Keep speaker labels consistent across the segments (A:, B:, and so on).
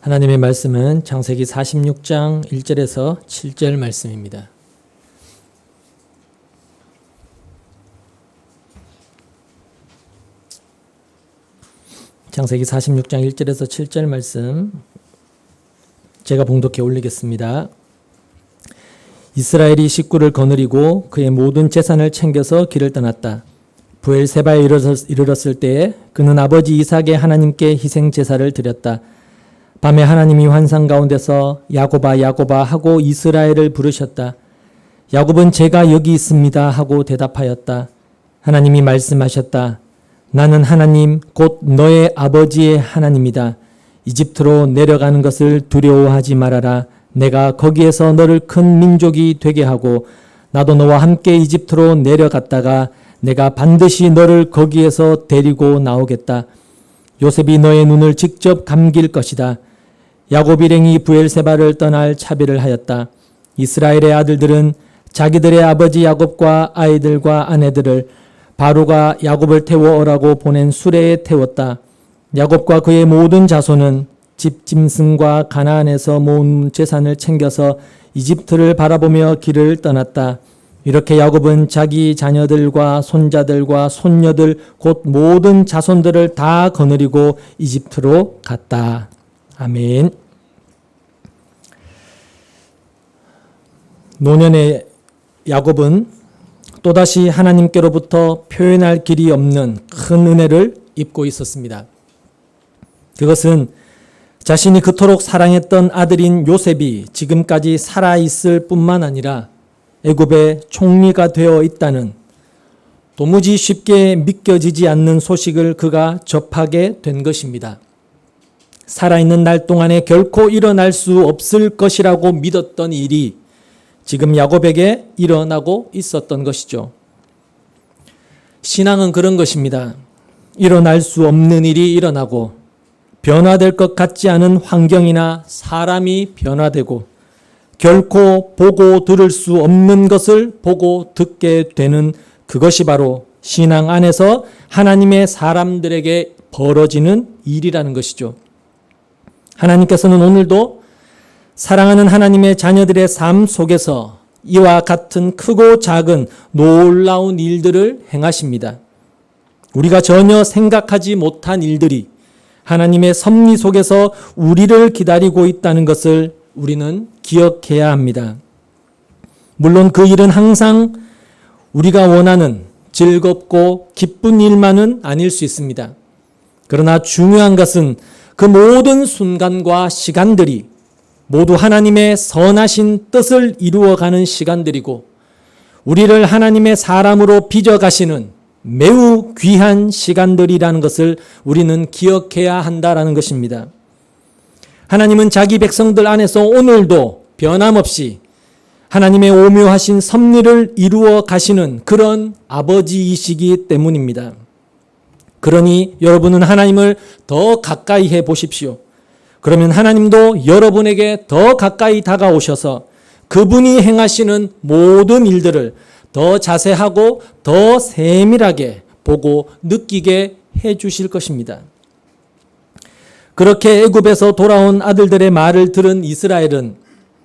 A: 하나님의 말씀은 창세기 46장 1절에서 7절 말씀입니다. 창세기 46장 1절에서 7절 말씀 제가 봉독해 올리겠습니다. 이스라엘이 식구를 거느리고 그의 모든 재산을 챙겨서 길을 떠났다. 브엘세바에 이르렀을 때에 그는 아버지 이삭의 하나님께 희생 제사를 드렸다. 밤에 하나님이 환상 가운데서 야곱아 야곱아 하고 이스라엘을 부르셨다. 야곱은 제가 여기 있습니다 하고 대답하였다. 하나님이 말씀하셨다. 나는 하나님 곧 너의 아버지의 하나님이다. 이집트로 내려가는 것을 두려워하지 말아라. 내가 거기에서 너를 큰 민족이 되게 하고 나도 너와 함께 이집트로 내려갔다가 내가 반드시 너를 거기에서 데리고 나오겠다. 요셉이 너의 눈을 직접 감길 것이다. 야곱 일행이 브엘세바를 떠날 차비를 하였다. 이스라엘의 아들들은 자기들의 아버지 야곱과 아이들과 아내들을 바로가 야곱을 태워오라고 보낸 수레에 태웠다. 야곱과 그의 모든 자손은 집 짐승과 가나안에서 모은 재산을 챙겨서 이집트를 바라보며 길을 떠났다. 이렇게 야곱은 자기 자녀들과 손자들과 손녀들 곧 모든 자손들을 다 거느리고 이집트로 갔다. 아멘. 노년의 야곱은 또다시 하나님께로부터 표현할 길이 없는 큰 은혜를 입고 있었습니다. 그것은 자신이 그토록 사랑했던 아들인 요셉이 지금까지 살아있을 뿐만 아니라 애굽의 총리가 되어 있다는 도무지 쉽게 믿겨지지 않는 소식을 그가 접하게 된 것입니다. 살아있는 날 동안에 결코 일어날 수 없을 것이라고 믿었던 일이 지금 야곱에게 일어나고 있었던 것이죠. 신앙은 그런 것입니다. 일어날 수 없는 일이 일어나고 변화될 것 같지 않은 환경이나 사람이 변화되고 결코 보고 들을 수 없는 것을 보고 듣게 되는 그것이 바로 신앙 안에서 하나님의 사람들에게 벌어지는 일이라는 것이죠. 하나님께서는 오늘도 사랑하는 하나님의 자녀들의 삶 속에서 이와 같은 크고 작은 놀라운 일들을 행하십니다. 우리가 전혀 생각하지 못한 일들이 하나님의 섭리 속에서 우리를 기다리고 있다는 것을 우리는 기억해야 합니다. 물론 그 일은 항상 우리가 원하는 즐겁고 기쁜 일만은 아닐 수 있습니다. 그러나 중요한 것은 그 모든 순간과 시간들이 모두 하나님의 선하신 뜻을 이루어가는 시간들이고 우리를 하나님의 사람으로 빚어가시는 매우 귀한 시간들이라는 것을 우리는 기억해야 한다라는 것입니다. 하나님은 자기 백성들 안에서 오늘도 변함없이 하나님의 오묘하신 섭리를 이루어 가시는 그런 아버지이시기 때문입니다. 그러니 여러분은 하나님을 더 가까이 해 보십시오. 그러면 하나님도 여러분에게 더 가까이 다가오셔서 그분이 행하시는 모든 일들을 더 자세하고 더 세밀하게 보고 느끼게 해 주실 것입니다. 그렇게 애굽에서 돌아온 아들들의 말을 들은 이스라엘은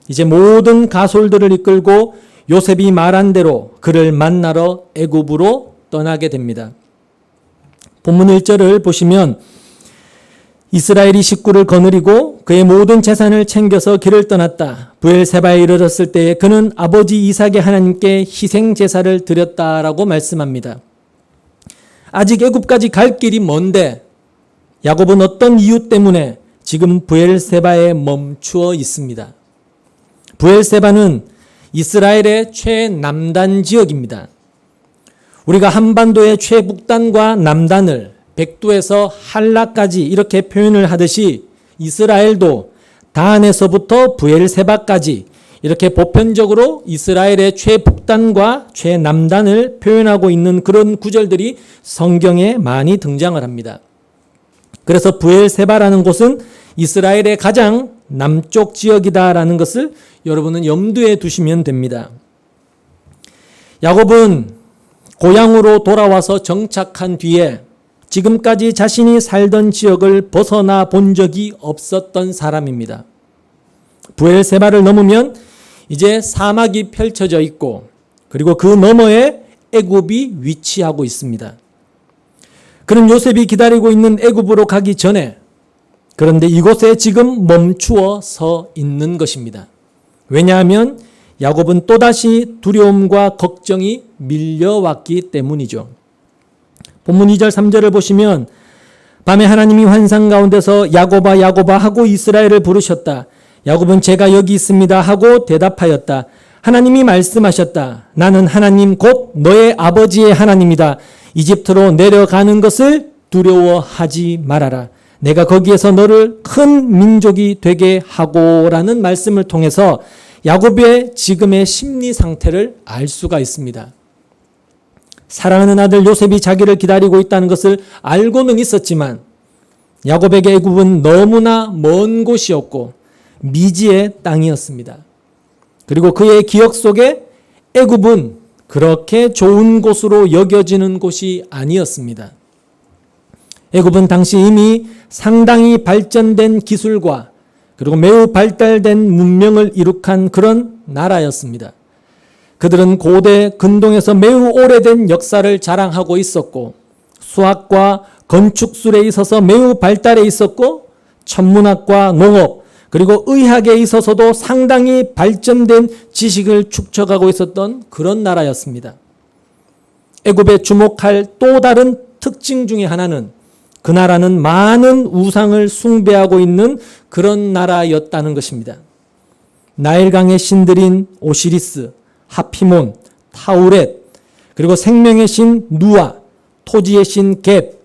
A: 이제 모든 가솔들을 이끌고 요셉이 말한 대로 그를 만나러 애굽으로 떠나게 됩니다. 본문 1절을 보시면 이스라엘이 식구를 거느리고 그의 모든 재산을 챙겨서 길을 떠났다. 브엘세바에 이르렀을 때에 그는 아버지 이삭의 하나님께 희생 제사를 드렸다라고 말씀합니다. 아직 애굽까지 갈 길이 먼데 야곱은 어떤 이유 때문에 지금 브엘세바에 멈추어 있습니다. 브엘세바는 이스라엘의 최남단 지역입니다. 우리가 한반도의 최북단과 남단을 백두에서 한라까지 이렇게 표현을 하듯이 이스라엘도 단에서부터 브엘세바까지 이렇게 보편적으로 이스라엘의 최북단과 최남단을 표현하고 있는 그런 구절들이 성경에 많이 등장을 합니다. 그래서 브엘세바라는 곳은 이스라엘의 가장 남쪽 지역이다라는 것을 여러분은 염두에 두시면 됩니다. 야곱은 고향으로 돌아와서 정착한 뒤에 지금까지 자신이 살던 지역을 벗어나 본 적이 없었던 사람입니다. 브엘세바를 넘으면 이제 사막이 펼쳐져 있고 그리고 그 너머에 애굽이 위치하고 있습니다. 그는 요셉이 기다리고 있는 애굽으로 가기 전에 그런데 이곳에 지금 멈추어 서 있는 것입니다. 왜냐하면 야곱은 또다시 두려움과 걱정이 밀려왔기 때문이죠. 본문 2절 3절을 보시면 밤에 하나님이 환상 가운데서 야곱아 야곱아 하고 이스라엘을 부르셨다. 야곱은 제가 여기 있습니다 하고 대답하였다. 하나님이 말씀하셨다. 나는 하나님 곧 너의 아버지의 하나님이다. 이집트로 내려가는 것을 두려워하지 말아라. 내가 거기에서 너를 큰 민족이 되게 하고라는 말씀을 통해서 야곱의 지금의 심리 상태를 알 수가 있습니다. 사랑하는 아들 요셉이 자기를 기다리고 있다는 것을 알고는 있었지만 야곱에게 애굽은 너무나 먼 곳이었고 미지의 땅이었습니다. 그리고 그의 기억 속에 애굽은 그렇게 좋은 곳으로 여겨지는 곳이 아니었습니다. 애굽은 당시 이미 상당히 발전된 기술과 그리고 매우 발달된 문명을 이룩한 그런 나라였습니다. 그들은 고대 근동에서 매우 오래된 역사를 자랑하고 있었고 수학과 건축술에 있어서 매우 발달해 있었고 천문학과 농업 그리고 의학에 있어서도 상당히 발전된 지식을 축적하고 있었던 그런 나라였습니다. 애굽에 주목할 또 다른 특징 중에 하나는 그 나라는 많은 우상을 숭배하고 있는 그런 나라였다는 것입니다. 나일강의 신들인 오시리스, 하피몬, 타우렛, 그리고 생명의 신 누아, 토지의 신 겝,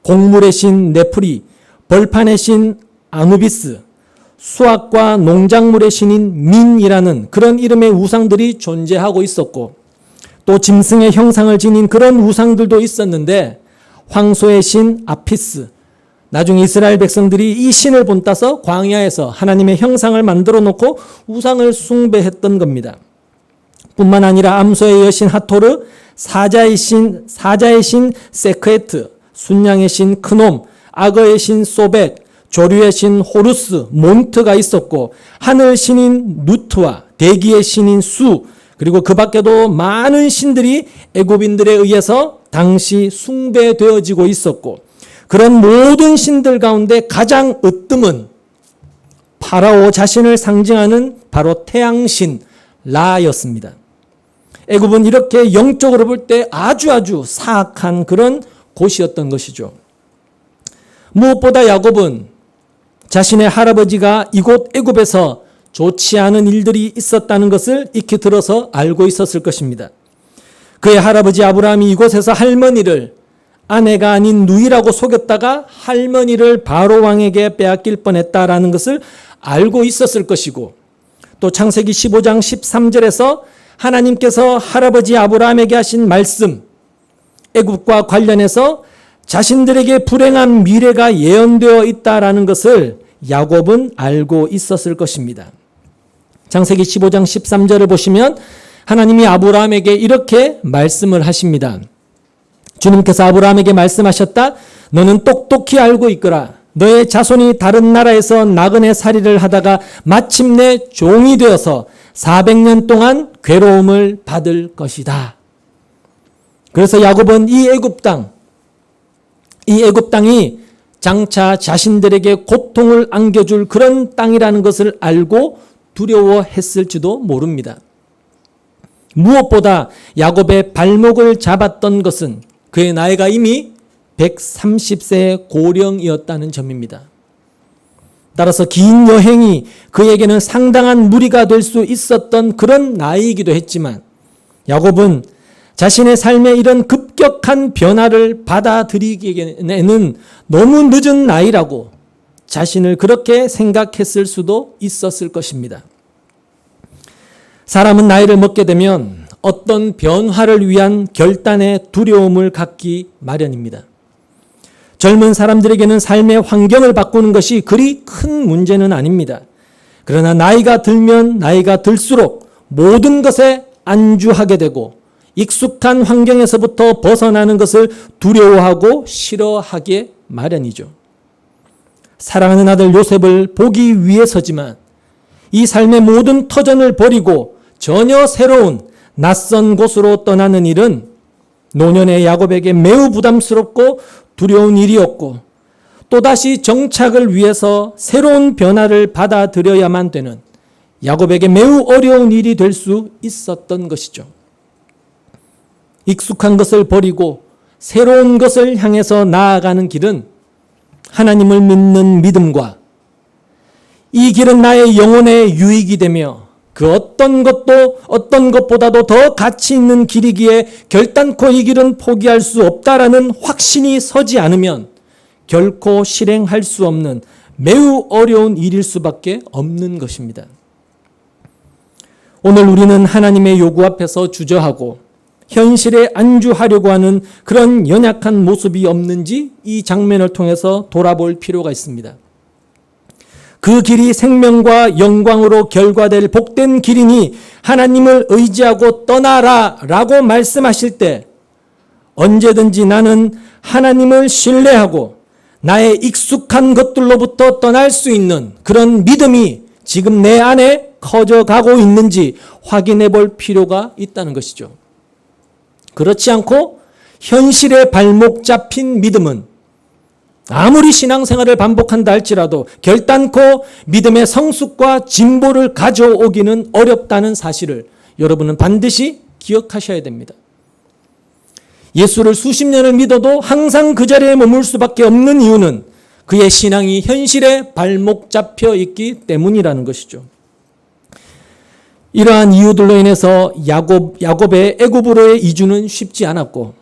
A: 곡물의 신 네프리, 벌판의 신 아누비스, 수학과 농작물의 신인 민이라는 그런 이름의 우상들이 존재하고 있었고 또 짐승의 형상을 지닌 그런 우상들도 있었는데 황소의 신 아피스, 나중에 이스라엘 백성들이 이 신을 본따서 광야에서 하나님의 형상을 만들어 놓고 우상을 숭배했던 겁니다. 뿐만 아니라 암소의 여신 하토르, 사자의 신 세크에트, 순양의 신 크놈, 악어의 신 소백, 조류의 신 호루스, 몬트가 있었고 하늘 신인 누트와 대기의 신인 수, 그리고 그 밖에도 많은 신들이 애굽인들에 의해서 당시 숭배되어지고 있었고 그런 모든 신들 가운데 가장 으뜸은 파라오 자신을 상징하는 바로 태양신 라였습니다. 애굽은 이렇게 영적으로 볼 때 아주 사악한 그런 곳이었던 것이죠. 무엇보다 야곱은 자신의 할아버지가 이곳 애굽에서 좋지 않은 일들이 있었다는 것을 익히 들어서 알고 있었을 것입니다. 그의 할아버지 아브라함이 이곳에서 할머니를 아내가 아닌 누이라고 속였다가 할머니를 바로 왕에게 빼앗길 뻔했다라는 것을 알고 있었을 것이고 또 창세기 15장 13절에서 하나님께서 할아버지 아브라함에게 하신 말씀 애굽과 관련해서 자신들에게 불행한 미래가 예언되어 있다라는 것을 야곱은 알고 있었을 것입니다. 창세기 15장 13절을 보시면 하나님이 아브라함에게 이렇게 말씀을 하십니다. 주님께서 아브라함에게 말씀하셨다. 너는 똑똑히 알고 있거라. 너의 자손이 다른 나라에서 나그네 살이를 하다가 마침내 종이 되어서 400년 동안 괴로움을 받을 것이다. 그래서 야곱은 이 애굽 땅이 장차 자신들에게 고통을 안겨줄 그런 땅이라는 것을 알고 두려워했을지도 모릅니다. 무엇보다 야곱의 발목을 잡았던 것은 그의 나이가 이미 130세의 고령이었다는 점입니다. 따라서 긴 여행이 그에게는 상당한 무리가 될 수 있었던 그런 나이이기도 했지만 야곱은 자신의 삶에 이런 급격한 변화를 받아들이기에는 너무 늦은 나이라고 자신을 그렇게 생각했을 수도 있었을 것입니다. 사람은 나이를 먹게 되면 어떤 변화를 위한 결단의 두려움을 갖기 마련입니다. 젊은 사람들에게는 삶의 환경을 바꾸는 것이 그리 큰 문제는 아닙니다. 그러나 나이가 들면 나이가 들수록 모든 것에 안주하게 되고 익숙한 환경에서부터 벗어나는 것을 두려워하고 싫어하게 마련이죠. 사랑하는 아들 요셉을 보기 위해서지만 이 삶의 모든 터전을 버리고 전혀 새로운 낯선 곳으로 떠나는 일은 노년의 야곱에게 매우 부담스럽고 두려운 일이었고 또다시 정착을 위해서 새로운 변화를 받아들여야만 되는 야곱에게 매우 어려운 일이 될 수 있었던 것이죠. 익숙한 것을 버리고 새로운 것을 향해서 나아가는 길은 하나님을 믿는 믿음과 이 길은 나의 영혼의 유익이 되며 그 어떤 것보다도 더 가치 있는 길이기에 결단코 이 길은 포기할 수 없다라는 확신이 서지 않으면 결코 실행할 수 없는 매우 어려운 일일 수밖에 없는 것입니다. 오늘 우리는 하나님의 요구 앞에서 주저하고 현실에 안주하려고 하는 그런 연약한 모습이 없는지 이 장면을 통해서 돌아볼 필요가 있습니다. 그 길이 생명과 영광으로 결과될 복된 길이니 하나님을 의지하고 떠나라 라고 말씀하실 때 언제든지 나는 하나님을 신뢰하고 나의 익숙한 것들로부터 떠날 수 있는 그런 믿음이 지금 내 안에 커져가고 있는지 확인해 볼 필요가 있다는 것이죠. 그렇지 않고 현실에 발목 잡힌 믿음은 아무리 신앙생활을 반복한다 할지라도 결단코 믿음의 성숙과 진보를 가져오기는 어렵다는 사실을 여러분은 반드시 기억하셔야 됩니다. 예수를 수십 년을 믿어도 항상 그 자리에 머물 수밖에 없는 이유는 그의 신앙이 현실에 발목 잡혀 있기 때문이라는 것이죠. 이러한 이유들로 인해서 야곱의 애굽으로의 이주는 쉽지 않았고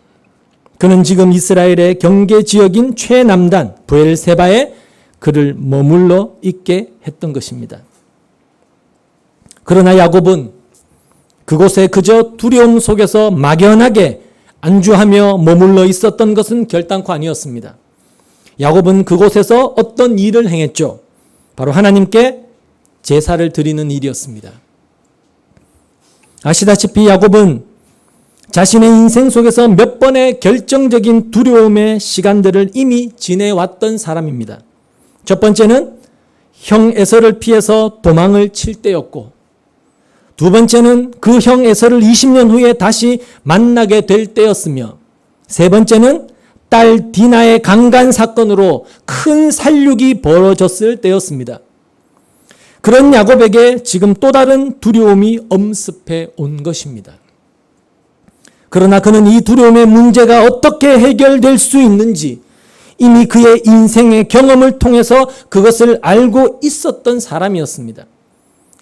A: 그는 지금 이스라엘의 경계 지역인 최남단 브엘세바에 그를 머물러 있게 했던 것입니다. 그러나 야곱은 그곳에 그저 두려움 속에서 막연하게 안주하며 머물러 있었던 것은 결단코 아니었습니다. 야곱은 그곳에서 어떤 일을 행했죠. 바로 하나님께 제사를 드리는 일이었습니다. 아시다시피 야곱은 자신의 인생 속에서 몇 번의 결정적인 두려움의 시간들을 이미 지내왔던 사람입니다. 첫 번째는 형 에서를 피해서 도망을 칠 때였고 두 번째는 그 형 에서를 20년 후에 다시 만나게 될 때였으며 세 번째는 딸 디나의 강간 사건으로 큰 살육이 벌어졌을 때였습니다. 그런 야곱에게 지금 또 다른 두려움이 엄습해 온 것입니다. 그러나 그는 이 두려움의 문제가 어떻게 해결될 수 있는지 이미 그의 인생의 경험을 통해서 그것을 알고 있었던 사람이었습니다.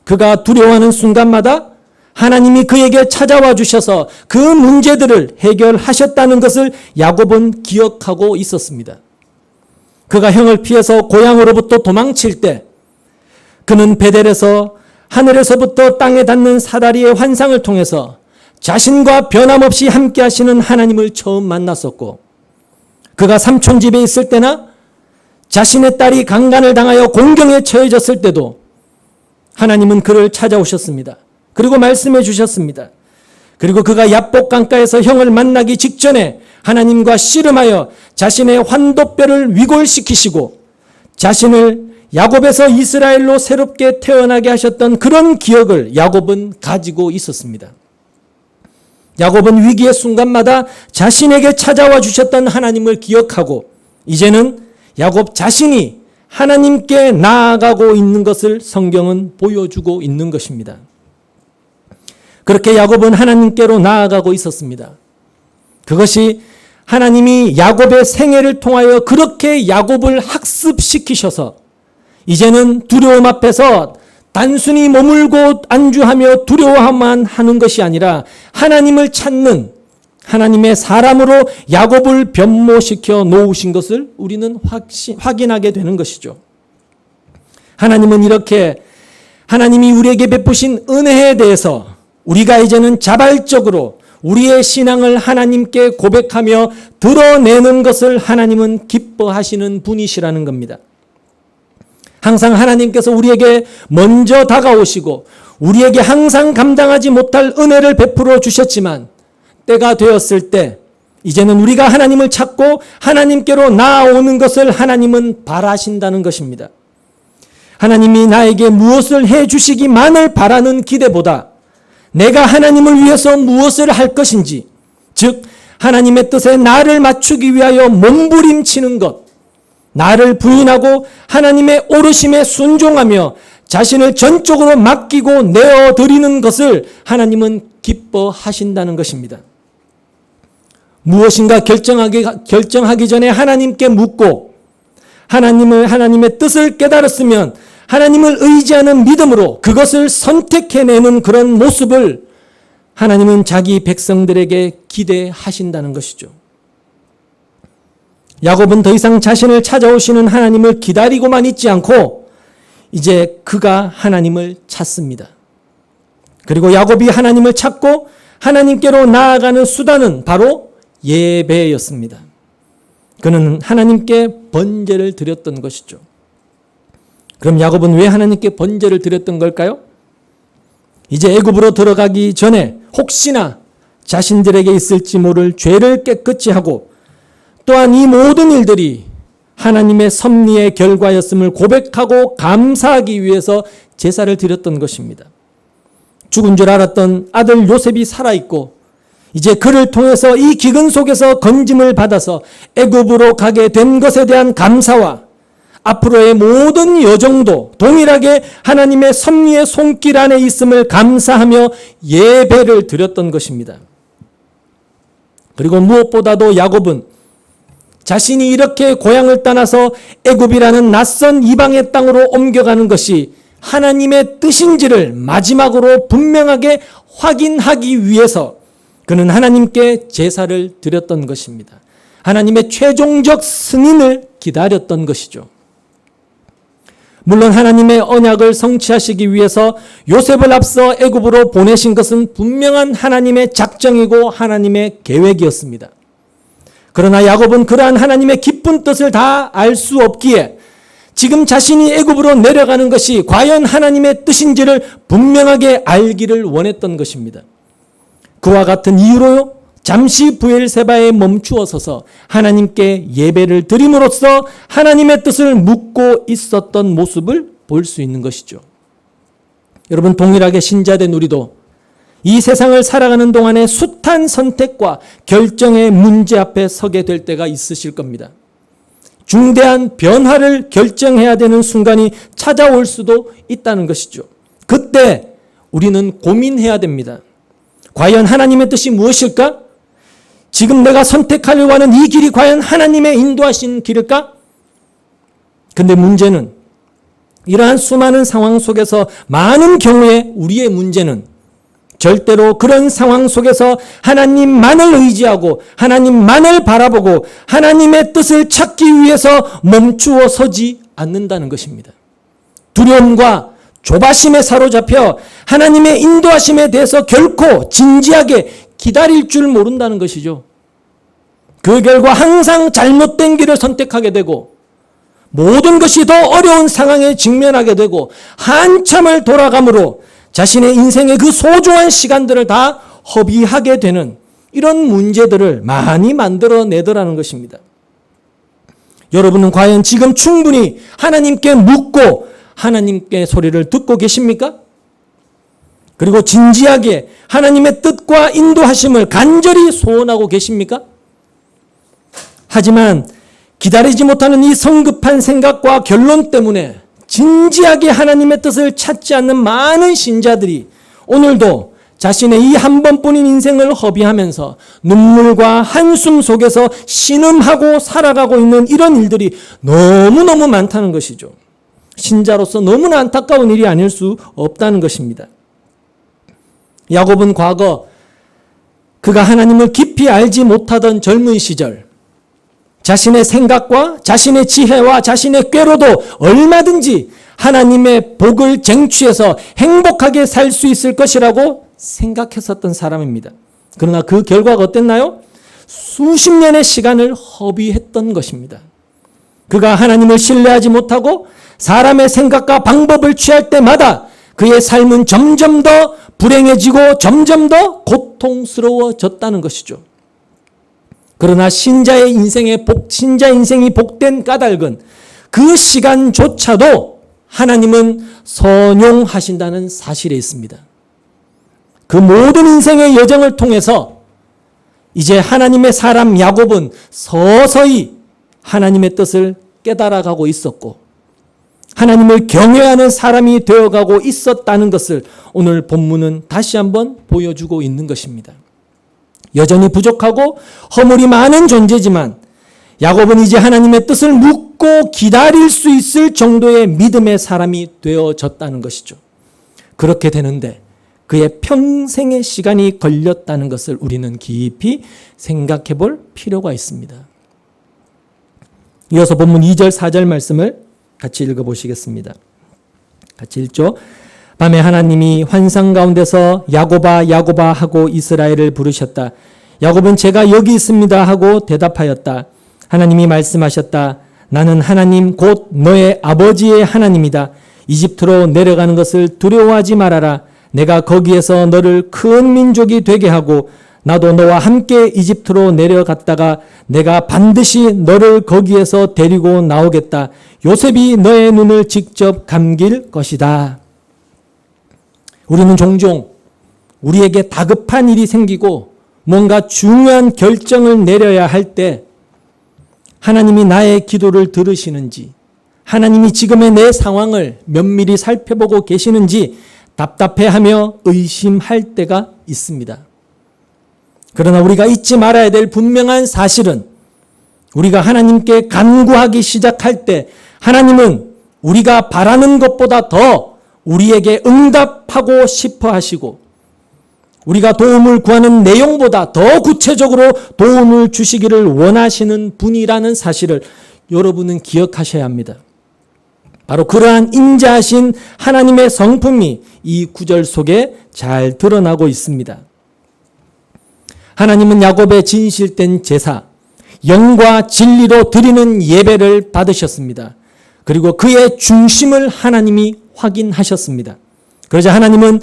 A: 그가 두려워하는 순간마다 하나님이 그에게 찾아와 주셔서 그 문제들을 해결하셨다는 것을 야곱은 기억하고 있었습니다. 그가 형을 피해서 고향으로부터 도망칠 때 그는 베델에서 하늘에서부터 땅에 닿는 사다리의 환상을 통해서 자신과 변함없이 함께 하시는 하나님을 처음 만났었고 그가 삼촌 집에 있을 때나 자신의 딸이 강간을 당하여 공경에 처해졌을 때도 하나님은 그를 찾아오셨습니다. 그리고 말씀해 주셨습니다. 그리고 그가 야복 강가에서 형을 만나기 직전에 하나님과 씨름하여 자신의 환도뼈를 위골시키시고 자신을 야곱에서 이스라엘로 새롭게 태어나게 하셨던 그런 기억을 야곱은 가지고 있었습니다. 야곱은 위기의 순간마다 자신에게 찾아와 주셨던 하나님을 기억하고 이제는 야곱 자신이 하나님께 나아가고 있는 것을 성경은 보여주고 있는 것입니다. 그렇게 야곱은 하나님께로 나아가고 있었습니다. 그것이 하나님이 야곱의 생애를 통하여 그렇게 야곱을 학습시키셔서 이제는 두려움 앞에서 단순히 머물고 안주하며 두려워만 하는 것이 아니라 하나님을 찾는 하나님의 사람으로 야곱을 변모시켜 놓으신 것을 우리는 확인하게 되는 것이죠. 하나님은 이렇게 하나님이 우리에게 베푸신 은혜에 대해서 우리가 이제는 자발적으로 우리의 신앙을 하나님께 고백하며 드러내는 것을 하나님은 기뻐하시는 분이시라는 겁니다. 항상 하나님께서 우리에게 먼저 다가오시고 우리에게 항상 감당하지 못할 은혜를 베풀어 주셨지만 때가 되었을 때 이제는 우리가 하나님을 찾고 하나님께로 나아오는 것을 하나님은 바라신다는 것입니다. 하나님이 나에게 무엇을 해 주시기만을 바라는 기대보다 내가 하나님을 위해서 무엇을 할 것인지, 즉 하나님의 뜻에 나를 맞추기 위하여 몸부림치는 것, 나를 부인하고 하나님의 오르심에 순종하며 자신을 전적으로 맡기고 내어드리는 것을 하나님은 기뻐하신다는 것입니다. 무엇인가 결정하기 전에 하나님께 묻고 하나님의 뜻을 깨달았으면 하나님을 의지하는 믿음으로 그것을 선택해내는 그런 모습을 하나님은 자기 백성들에게 기대하신다는 것이죠. 야곱은 더 이상 자신을 찾아오시는 하나님을 기다리고만 있지 않고 이제 그가 하나님을 찾습니다. 그리고 야곱이 하나님을 찾고 하나님께로 나아가는 수단은 바로 예배였습니다. 그는 하나님께 번제를 드렸던 것이죠. 그럼 야곱은 왜 하나님께 번제를 드렸던 걸까요? 이제 애굽으로 들어가기 전에 혹시나 자신들에게 있을지 모를 죄를 깨끗이 하고 또한 이 모든 일들이 하나님의 섭리의 결과였음을 고백하고 감사하기 위해서 제사를 드렸던 것입니다. 죽은 줄 알았던 아들 요셉이 살아있고 이제 그를 통해서 이 기근 속에서 건짐을 받아서 애굽으로 가게 된 것에 대한 감사와 앞으로의 모든 여정도 동일하게 하나님의 섭리의 손길 안에 있음을 감사하며 예배를 드렸던 것입니다. 그리고 무엇보다도 야곱은 자신이 이렇게 고향을 떠나서 애굽이라는 낯선 이방의 땅으로 옮겨가는 것이 하나님의 뜻인지를 마지막으로 분명하게 확인하기 위해서 그는 하나님께 제사를 드렸던 것입니다. 하나님의 최종적 승인을 기다렸던 것이죠. 물론 하나님의 언약을 성취하시기 위해서 요셉을 앞서 애굽으로 보내신 것은 분명한 하나님의 작정이고 하나님의 계획이었습니다. 그러나 야곱은 그러한 하나님의 깊은 뜻을 다 알 수 없기에 지금 자신이 애굽으로 내려가는 것이 과연 하나님의 뜻인지를 분명하게 알기를 원했던 것입니다. 그와 같은 이유로 잠시 브엘세바에 멈추어 서서 하나님께 예배를 드림으로써 하나님의 뜻을 묻고 있었던 모습을 볼 수 있는 것이죠. 여러분, 동일하게 신자된 우리도 이 세상을 살아가는 동안에 숱한 선택과 결정의 문제 앞에 서게 될 때가 있으실 겁니다. 중대한 변화를 결정해야 되는 순간이 찾아올 수도 있다는 것이죠. 그때 우리는 고민해야 됩니다. 과연 하나님의 뜻이 무엇일까? 지금 내가 선택하려고 하는 이 길이 과연 하나님의 인도하신 길일까? 근데 문제는 이러한 수많은 상황 속에서 많은 경우에 우리의 문제는 절대로 그런 상황 속에서 하나님만을 의지하고 하나님만을 바라보고 하나님의 뜻을 찾기 위해서 멈추어 서지 않는다는 것입니다. 두려움과 조바심에 사로잡혀 하나님의 인도하심에 대해서 결코 진지하게 기다릴 줄 모른다는 것이죠. 그 결과 항상 잘못된 길을 선택하게 되고 모든 것이 더 어려운 상황에 직면하게 되고 한참을 돌아가므로 자신의 인생의 그 소중한 시간들을 다 허비하게 되는 이런 문제들을 많이 만들어내더라는 것입니다. 여러분은 과연 지금 충분히 하나님께 묻고 하나님께 소리를 듣고 계십니까? 그리고 진지하게 하나님의 뜻과 인도하심을 간절히 소원하고 계십니까? 하지만 기다리지 못하는 이 성급한 생각과 결론 때문에 진지하게 하나님의 뜻을 찾지 않는 많은 신자들이 오늘도 자신의 이 한 번뿐인 인생을 허비하면서 눈물과 한숨 속에서 신음하고 살아가고 있는 이런 일들이 너무너무 많다는 것이죠. 신자로서 너무나 안타까운 일이 아닐 수 없다는 것입니다. 야곱은 과거 그가 하나님을 깊이 알지 못하던 젊은 시절 자신의 생각과 자신의 지혜와 자신의 꾀로도 얼마든지 하나님의 복을 쟁취해서 행복하게 살 수 있을 것이라고 생각했었던 사람입니다. 그러나 그 결과가 어땠나요? 수십 년의 시간을 허비했던 것입니다. 그가 하나님을 신뢰하지 못하고 사람의 생각과 방법을 취할 때마다 그의 삶은 점점 더 불행해지고 점점 더 고통스러워졌다는 것이죠. 그러나 신자 인생이 복된 까닭은 그 시간조차도 하나님은 선용하신다는 사실에 있습니다. 그 모든 인생의 여정을 통해서 이제 하나님의 사람 야곱은 서서히 하나님의 뜻을 깨달아가고 있었고 하나님을 경외하는 사람이 되어가고 있었다는 것을 오늘 본문은 다시 한번 보여주고 있는 것입니다. 여전히 부족하고 허물이 많은 존재지만 야곱은 이제 하나님의 뜻을 묻고 기다릴 수 있을 정도의 믿음의 사람이 되어졌다는 것이죠. 그렇게 되는데 그의 평생의 시간이 걸렸다는 것을 우리는 깊이 생각해 볼 필요가 있습니다. 이어서 본문 2절 4절 말씀을 같이 읽어보시겠습니다. 같이 읽죠. 밤에 하나님이 환상 가운데서 야곱아 야곱아 하고 이스라엘을 부르셨다. 야곱은 제가 여기 있습니다 하고 대답하였다. 하나님이 말씀하셨다. 나는 하나님 곧 너의 아버지의 하나님이다. 이집트로 내려가는 것을 두려워하지 말아라. 내가 거기에서 너를 큰 민족이 되게 하고 나도 너와 함께 이집트로 내려갔다가 내가 반드시 너를 거기에서 데리고 나오겠다. 요셉이 너의 눈을 직접 감길 것이다. 우리는 종종 우리에게 다급한 일이 생기고 뭔가 중요한 결정을 내려야 할 때 하나님이 나의 기도를 들으시는지 하나님이 지금의 내 상황을 면밀히 살펴보고 계시는지 답답해하며 의심할 때가 있습니다. 그러나 우리가 잊지 말아야 될 분명한 사실은 우리가 하나님께 간구하기 시작할 때 하나님은 우리가 바라는 것보다 더 우리에게 응답하고 싶어 하시고 우리가 도움을 구하는 내용보다 더 구체적으로 도움을 주시기를 원하시는 분이라는 사실을 여러분은 기억하셔야 합니다. 바로 그러한 인자하신 하나님의 성품이 이 구절 속에 잘 드러나고 있습니다. 하나님은 야곱의 진실된 제사, 영과 진리로 드리는 예배를 받으셨습니다. 그리고 그의 중심을 하나님이 확인하셨습니다. 그러자 하나님은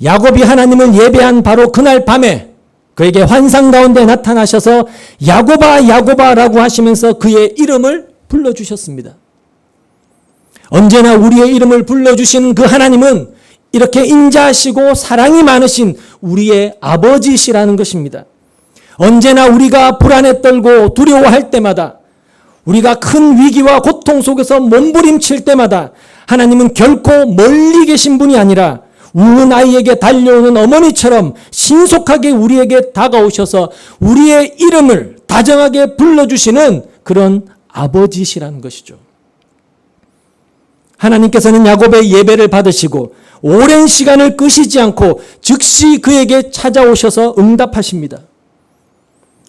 A: 야곱이 하나님을 예배한 바로 그날 밤에 그에게 환상 가운데 나타나셔서 야곱아 야곱아라고 하시면서 그의 이름을 불러주셨습니다. 언제나 우리의 이름을 불러주시는 그 하나님은 이렇게 인자하시고 사랑이 많으신 우리의 아버지시라는 것입니다. 언제나 우리가 불안에 떨고 두려워할 때마다 우리가 큰 위기와 고통 속에서 몸부림칠 때마다 하나님은 결코 멀리 계신 분이 아니라 우는 아이에게 달려오는 어머니처럼 신속하게 우리에게 다가오셔서 우리의 이름을 다정하게 불러주시는 그런 아버지시라는 것이죠. 하나님께서는 야곱의 예배를 받으시고 오랜 시간을 끄시지 않고 즉시 그에게 찾아오셔서 응답하십니다.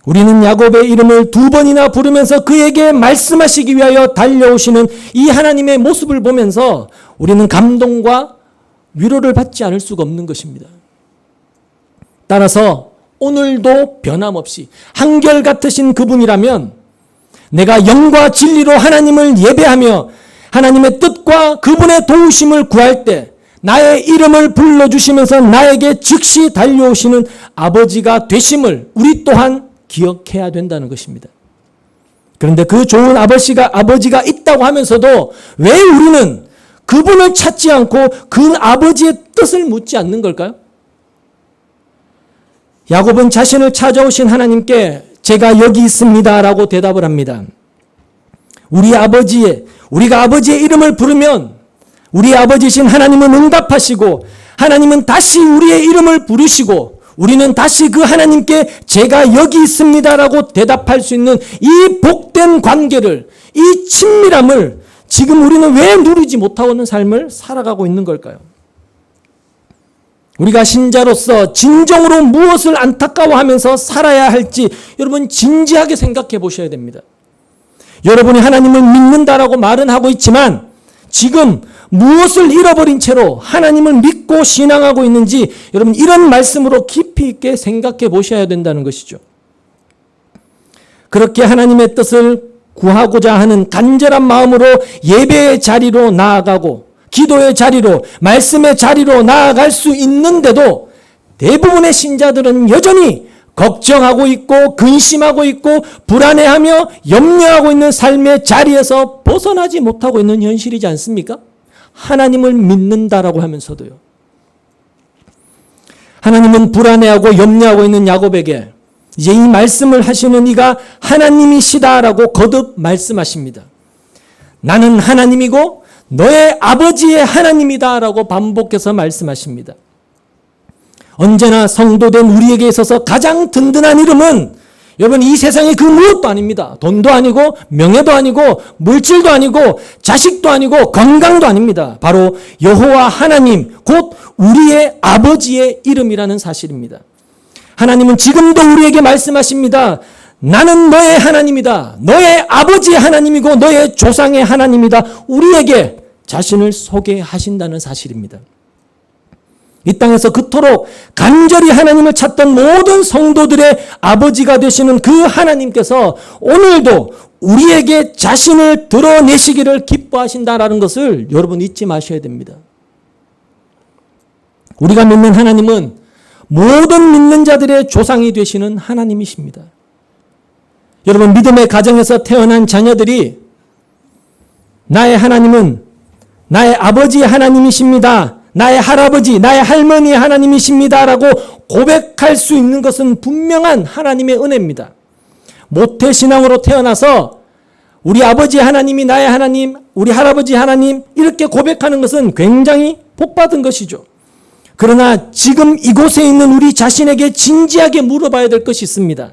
A: 우리는 야곱의 이름을 2번이나 부르면서 그에게 말씀하시기 위하여 달려오시는 이 하나님의 모습을 보면서 우리는 감동과 위로를 받지 않을 수가 없는 것입니다. 따라서 오늘도 변함없이 한결같으신 그분이라면 내가 영과 진리로 하나님을 예배하며 하나님의 뜻과 그분의 도우심을 구할 때 나의 이름을 불러주시면서 나에게 즉시 달려오시는 아버지가 되심을 우리 또한 기억해야 된다는 것입니다. 그런데 그 좋은 아버지가 있다고 하면서도 왜 우리는 그분을 찾지 않고 그 아버지의 뜻을 묻지 않는 걸까요? 야곱은 자신을 찾아오신 하나님께 제가 여기 있습니다 라고 대답을 합니다. 우리가 아버지의 이름을 부르면 우리 아버지신 하나님은 응답하시고 하나님은 다시 우리의 이름을 부르시고 우리는 다시 그 하나님께 제가 여기 있습니다 라고 대답할 수 있는 이 복된 관계를, 이 친밀함을 지금 우리는 왜 누리지 못하고는 삶을 살아가고 있는 걸까요? 우리가 신자로서 진정으로 무엇을 안타까워하면서 살아야 할지 여러분 진지하게 생각해 보셔야 됩니다. 여러분이 하나님을 믿는다라고 말은 하고 있지만 지금 무엇을 잃어버린 채로 하나님을 믿고 신앙하고 있는지 여러분 이런 말씀으로 깊이 있게 생각해 보셔야 된다는 것이죠. 그렇게 하나님의 뜻을 구하고자 하는 간절한 마음으로 예배의 자리로 나아가고 기도의 자리로, 말씀의 자리로 나아갈 수 있는데도 대부분의 신자들은 여전히 걱정하고 있고 근심하고 있고 불안해하며 염려하고 있는 삶의 자리에서 벗어나지 못하고 있는 현실이지 않습니까? 하나님을 믿는다라고 하면서도요. 하나님은 불안해하고 염려하고 있는 야곱에게 이제 이 말씀을 하시는 이가 하나님이시다라고 거듭 말씀하십니다. 나는 하나님이고 너의 아버지의 하나님이다라고 반복해서 말씀하십니다. 언제나 성도된 우리에게 있어서 가장 든든한 이름은 여러분 이 세상의 그 무엇도 아닙니다. 돈도 아니고 명예도 아니고 물질도 아니고 자식도 아니고 건강도 아닙니다. 바로 여호와 하나님 곧 우리의 아버지의 이름이라는 사실입니다. 하나님은 지금도 우리에게 말씀하십니다. 나는 너의 하나님이다. 너의 아버지의 하나님이고 너의 조상의 하나님이다. 우리에게 자신을 소개하신다는 사실입니다. 이 땅에서 그토록 간절히 하나님을 찾던 모든 성도들의 아버지가 되시는 그 하나님께서 오늘도 우리에게 자신을 드러내시기를 기뻐하신다라는 것을 여러분 잊지 마셔야 됩니다. 우리가 믿는 하나님은 모든 믿는 자들의 조상이 되시는 하나님이십니다. 여러분 믿음의 가정에서 태어난 자녀들이 나의 하나님은 나의 아버지의 하나님이십니다. 나의 할아버지, 나의 할머니의 하나님이십니다라고 고백할 수 있는 것은 분명한 하나님의 은혜입니다. 모태신앙으로 태어나서 우리 아버지 하나님이 나의 하나님, 우리 할아버지 하나님 이렇게 고백하는 것은 굉장히 복받은 것이죠. 그러나 지금 이곳에 있는 우리 자신에게 진지하게 물어봐야 될 것이 있습니다.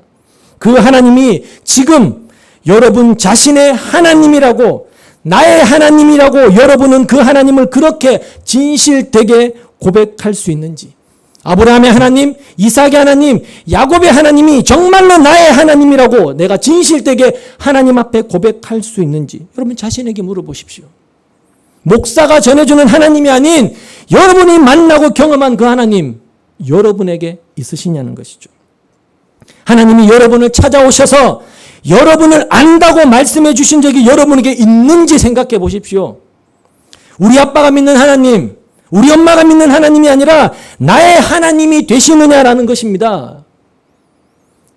A: 그 하나님이 지금 여러분 자신의 하나님이라고 나의 하나님이라고 여러분은 그 하나님을 그렇게 진실되게 고백할 수 있는지, 아브라함의 하나님, 이삭의 하나님, 야곱의 하나님이 정말로 나의 하나님이라고 내가 진실되게 하나님 앞에 고백할 수 있는지 여러분 자신에게 물어보십시오. 목사가 전해주는 하나님이 아닌 여러분이 만나고 경험한 그 하나님 여러분에게 있으시냐는 것이죠. 하나님이 여러분을 찾아오셔서 여러분을 안다고 말씀해 주신 적이 여러분에게 있는지 생각해 보십시오. 우리 아빠가 믿는 하나님, 우리 엄마가 믿는 하나님이 아니라 나의 하나님이 되시느냐라는 것입니다.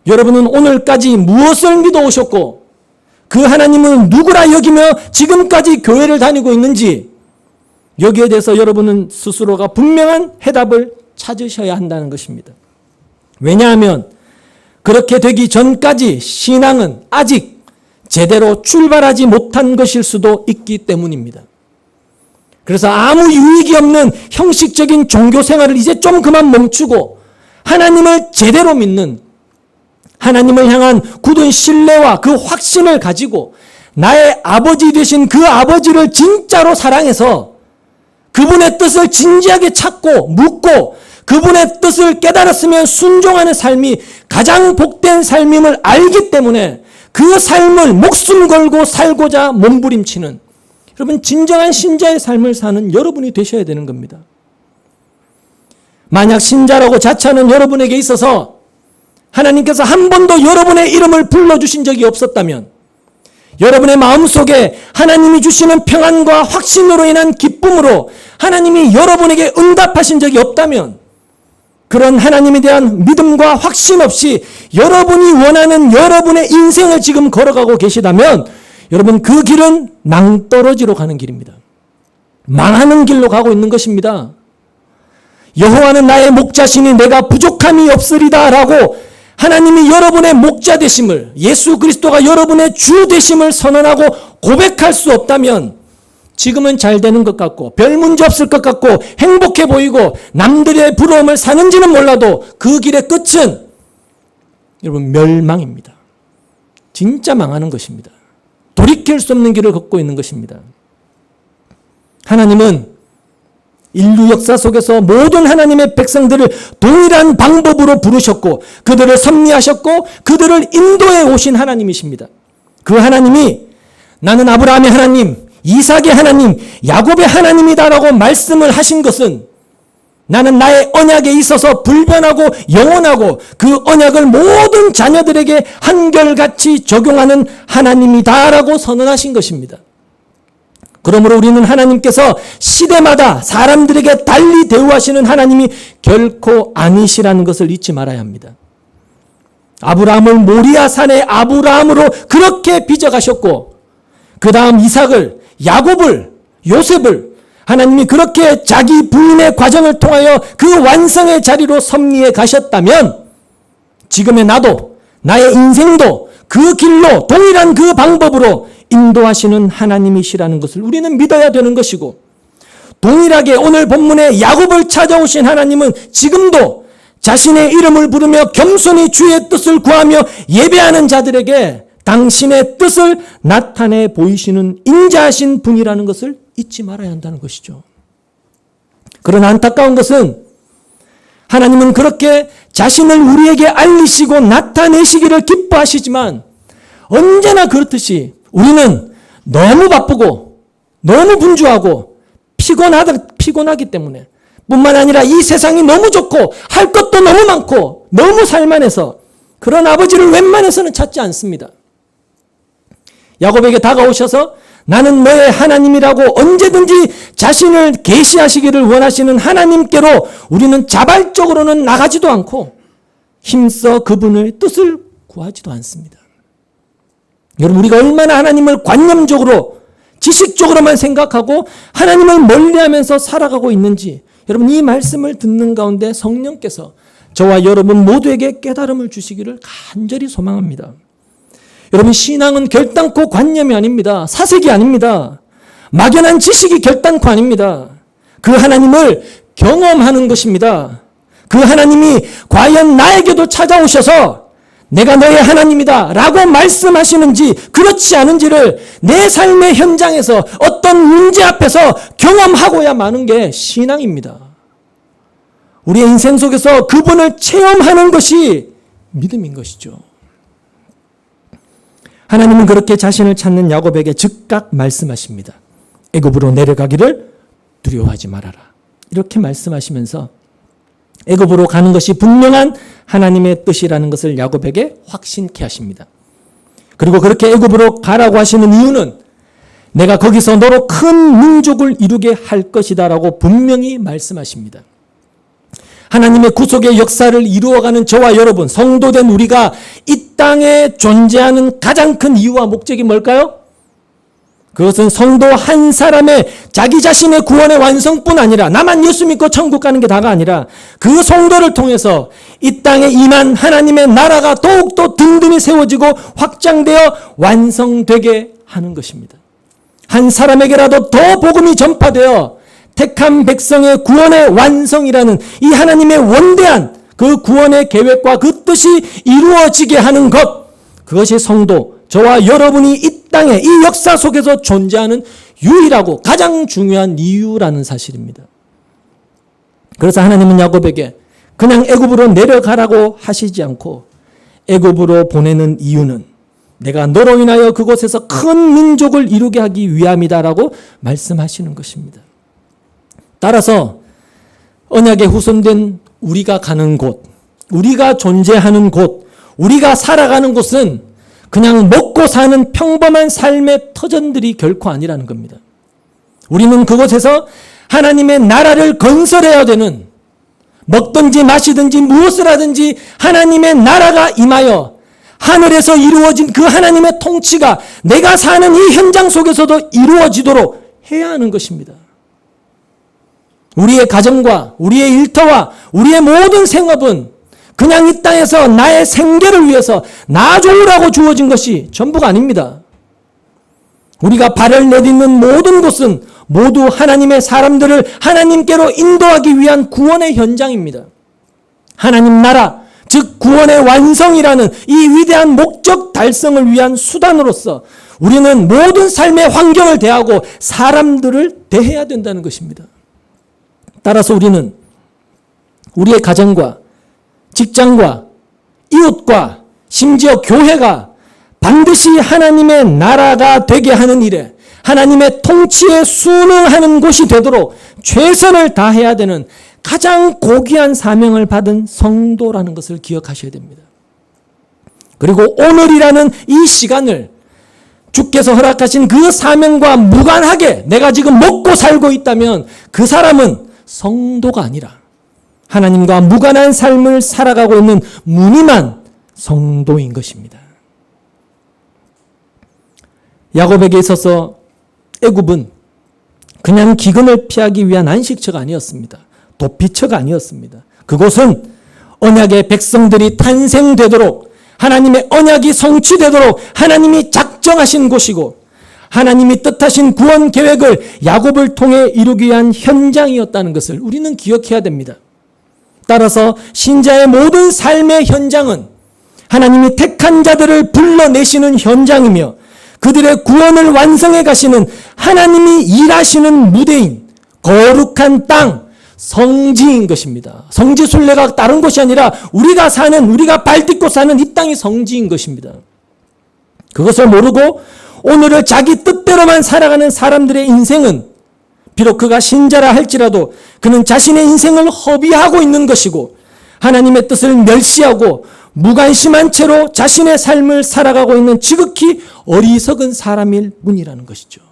A: 여러분은 오늘까지 무엇을 믿어오셨고 그 하나님은 누구라 여기며 지금까지 교회를 다니고 있는지 여기에 대해서 여러분은 스스로가 분명한 해답을 찾으셔야 한다는 것입니다. 왜냐하면 그렇게 되기 전까지 신앙은 아직 제대로 출발하지 못한 것일 수도 있기 때문입니다. 그래서 아무 유익이 없는 형식적인 종교 생활을 이제 좀 그만 멈추고 하나님을 제대로 믿는, 하나님을 향한 굳은 신뢰와 그 확신을 가지고 나의 아버지 되신 그 아버지를 진짜로 사랑해서 그분의 뜻을 진지하게 찾고 묻고 그분의 뜻을 깨달았으면 순종하는 삶이 가장 복된 삶임을 알기 때문에 그 삶을 목숨 걸고 살고자 몸부림치는 여러분 진정한 신자의 삶을 사는 여러분이 되셔야 되는 겁니다. 만약 신자라고 자처하는 여러분에게 있어서 하나님께서 한 번도 여러분의 이름을 불러주신 적이 없었다면, 여러분의 마음속에 하나님이 주시는 평안과 확신으로 인한 기쁨으로 하나님이 여러분에게 응답하신 적이 없다면, 그런 하나님에 대한 믿음과 확신 없이 여러분이 원하는 여러분의 인생을 지금 걸어가고 계시다면 여러분 그 길은 낭떠러지로 가는 길입니다. 망하는 길로 가고 있는 것입니다. 여호와는 나의 목자시니 내가 부족함이 없으리다 라고 하나님이 여러분의 목자 되심을, 예수 그리스도가 여러분의 주 되심을 선언하고 고백할 수 없다면 지금은 잘 되는 것 같고 별 문제 없을 것 같고 행복해 보이고 남들의 부러움을 사는지는 몰라도 그 길의 끝은 여러분 멸망입니다. 진짜 망하는 것입니다. 돌이킬 수 없는 길을 걷고 있는 것입니다. 하나님은 인류 역사 속에서 모든 하나님의 백성들을 동일한 방법으로 부르셨고 그들을 섭리하셨고 그들을 인도해 오신 하나님이십니다. 그 하나님이 나는 아브라함의 하나님, 이삭의 하나님, 야곱의 하나님이다라고 말씀을 하신 것은 나는 나의 언약에 있어서 불변하고 영원하고 그 언약을 모든 자녀들에게 한결같이 적용하는 하나님이다라고 선언하신 것입니다. 그러므로 우리는 하나님께서 시대마다 사람들에게 달리 대우하시는 하나님이 결코 아니시라는 것을 잊지 말아야 합니다. 아브라함을 모리아 산의 아브라함으로 그렇게 빚어가셨고, 그 다음 이삭을, 야곱을, 요셉을 하나님이 그렇게 자기 부인의 과정을 통하여 그 완성의 자리로 섭리해 가셨다면, 지금의 나도, 나의 인생도 그 길로 동일한 그 방법으로 인도하시는 하나님이시라는 것을 우리는 믿어야 되는 것이고, 동일하게 오늘 본문에 야곱을 찾아오신 하나님은 지금도 자신의 이름을 부르며 겸손히 주의 뜻을 구하며 예배하는 자들에게 당신의 뜻을 나타내 보이시는 인자하신 분이라는 것을 잊지 말아야 한다는 것이죠. 그러나 안타까운 것은 하나님은 그렇게 자신을 우리에게 알리시고 나타내시기를 기뻐하시지만, 언제나 그렇듯이 우리는 너무 바쁘고 너무 분주하고 피곤하기 때문에, 뿐만 아니라 이 세상이 너무 좋고 할 것도 너무 많고 너무 살만해서 그런 아버지를 웬만해서는 찾지 않습니다. 야곱에게 다가오셔서 나는 너의 하나님이라고 언제든지 자신을 계시하시기를 원하시는 하나님께로 우리는 자발적으로는 나가지도 않고 힘써 그분의 뜻을 구하지도 않습니다. 여러분, 우리가 얼마나 하나님을 관념적으로 지식적으로만 생각하고 하나님을 멀리하면서 살아가고 있는지, 여러분, 이 말씀을 듣는 가운데 성령께서 저와 여러분 모두에게 깨달음을 주시기를 간절히 소망합니다. 여러분, 신앙은 결단코 관념이 아닙니다. 사색이 아닙니다. 막연한 지식이 결단코 아닙니다. 그 하나님을 경험하는 것입니다. 그 하나님이 과연 나에게도 찾아오셔서 내가 너의 하나님이다 라고 말씀하시는지 그렇지 않은지를 내 삶의 현장에서 어떤 문제 앞에서 경험하고야 마는 게 신앙입니다. 우리의 인생 속에서 그분을 체험하는 것이 믿음인 것이죠. 하나님은 그렇게 자신을 찾는 야곱에게 즉각 말씀하십니다. 애굽으로 내려가기를 두려워하지 말아라. 이렇게 말씀하시면서 애굽으로 가는 것이 분명한 하나님의 뜻이라는 것을 야곱에게 확신케 하십니다. 그리고 그렇게 애굽으로 가라고 하시는 이유는 내가 거기서 너로 큰 민족을 이루게 할 것이다 라고 분명히 말씀하십니다. 하나님의 구속의 역사를 이루어가는 저와 여러분, 성도된 우리가 이 땅에 존재하는 가장 큰 이유와 목적이 뭘까요? 그것은 성도 한 사람의 자기 자신의 구원의 완성뿐 아니라, 나만 예수 믿고 천국 가는 게 다가 아니라 그 성도를 통해서 이 땅에 임한 하나님의 나라가 더욱더 든든히 세워지고 확장되어 완성되게 하는 것입니다. 한 사람에게라도 더 복음이 전파되어 택한 백성의 구원의 완성이라는 이 하나님의 원대한 그 구원의 계획과 그 뜻이 이루어지게 하는 것, 그것이 성도, 저와 여러분이 이 땅에 이 역사 속에서 존재하는 유일하고 가장 중요한 이유라는 사실입니다. 그래서 하나님은 야곱에게 그냥 애굽으로 내려가라고 하시지 않고 애굽으로 보내는 이유는 내가 너로 인하여 그곳에서 큰 민족을 이루게 하기 위함이다라고 말씀하시는 것입니다. 따라서 언약에 후손된 우리가 가는 곳, 우리가 존재하는 곳, 우리가 살아가는 곳은 그냥 먹고 사는 평범한 삶의 터전들이 결코 아니라는 겁니다. 우리는 그곳에서 하나님의 나라를 건설해야 되는, 먹든지 마시든지 무엇을 하든지 하나님의 나라가 임하여 하늘에서 이루어진 그 하나님의 통치가 내가 사는 이 현장 속에서도 이루어지도록 해야 하는 것입니다. 우리의 가정과 우리의 일터와 우리의 모든 생업은 그냥 이 땅에서 나의 생계를 위해서 나 좋으라고 주어진 것이 전부가 아닙니다. 우리가 발을 내딛는 모든 곳은 모두 하나님의 사람들을 하나님께로 인도하기 위한 구원의 현장입니다. 하나님 나라, 즉 구원의 완성이라는 이 위대한 목적 달성을 위한 수단으로서 우리는 모든 삶의 환경을 대하고 사람들을 대해야 된다는 것입니다. 따라서 우리는 우리의 가정과 직장과 이웃과 심지어 교회가 반드시 하나님의 나라가 되게 하는 일에, 하나님의 통치에 순응하는 곳이 되도록 최선을 다해야 되는 가장 고귀한 사명을 받은 성도라는 것을 기억하셔야 됩니다. 그리고 오늘이라는 이 시간을 주께서 허락하신 그 사명과 무관하게 내가 지금 먹고 살고 있다면 그 사람은 성도가 아니라 하나님과 무관한 삶을 살아가고 있는 무늬만 성도인 것입니다. 야곱에게 있어서 애굽은 그냥 기근을 피하기 위한 안식처가 아니었습니다. 도피처가 아니었습니다. 그곳은 언약의 백성들이 탄생되도록, 하나님의 언약이 성취되도록 하나님이 작정하신 곳이고, 하나님이 뜻하신 구원 계획을 야곱을 통해 이루기 위한 현장이었다는 것을 우리는 기억해야 됩니다. 따라서 신자의 모든 삶의 현장은 하나님이 택한 자들을 불러내시는 현장이며, 그들의 구원을 완성해 가시는 하나님이 일하시는 무대인 거룩한 땅, 성지인 것입니다. 성지 순례가 다른 것이 아니라 우리가 발딛고 사는 이 땅이 성지인 것입니다. 그것을 모르고 오늘을 자기 뜻대로만 살아가는 사람들의 인생은 비록 그가 신자라 할지라도 그는 자신의 인생을 허비하고 있는 것이고, 하나님의 뜻을 멸시하고 무관심한 채로 자신의 삶을 살아가고 있는 지극히 어리석은 사람일 뿐이라는 것이죠.